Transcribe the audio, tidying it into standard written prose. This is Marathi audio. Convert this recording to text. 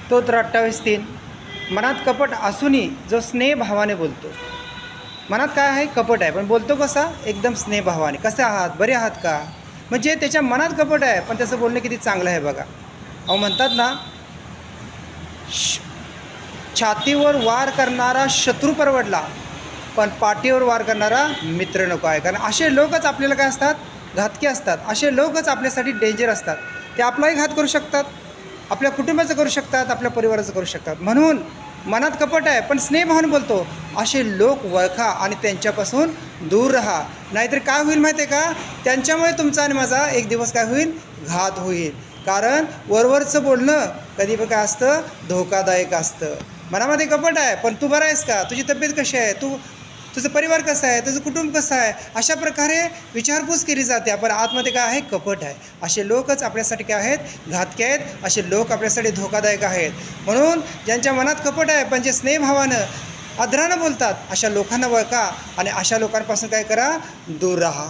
तो तर 28:3. मनात कपट असूनही जो स्नेहभावाने बोलतो. मनात काय आहे? कपट आहे, पण बोलतो कसा? एकदम स्नेहभावाने. कसे आहात? बरे आहात का? म्हणजे त्याच्या मनात कपट आहे, पण त्याचं बोलणं किती चांगलं आहे बघा. अहो म्हणतात ना, छातीवर वार करणारा शत्रू परवडला, पण पाठीवर वार करणारा मित्र नको आहे. कारण असे लोकच आपल्याला काय असतात? घातकी असतात. असे लोकच आपल्यासाठी डेंजर असतात. ते आपलाही घात करू शकतात, आपल्या कुटुंबाचं करू शकतात, आपल्या परिवाराचं करू शकतात. म्हणून मनात कपट आहे, पण स्नेहभावाने बोलतो. असे लोक ओळखा आणि त्यांच्यापासून दूर राहा. नाहीतर काय होईल माहिती आहे का? त्यांच्यामुळे तुमचा आणि माझा एक दिवस काय होईल? घात होईल. कारण वरवरचं बोलणं कधी पण काय असतं? धोकादायक असतं. मनामध्ये कपट आहे, पण तू बरा आहेस का? तुझी तब्येत कशी आहे? तुझं परिवार कसं आहे? तुझं कुटुंब कसं आहे? अशा प्रकारे विचारपूस केली जाते. पण आतमध्ये काय आहे? कपट आहे. असे लोकच आपल्यासाठी काय आहेत? घातके आहेत. असे लोक आपल्यासाठी धोकादायक आहेत. म्हणून ज्यांच्या मनात कपट आहे, पण जे स्नेहभावानं, आदरानं बोलतात, अशा लोकांना ओळखा आणि अशा लोकांपासून काय करा? दूर राहा.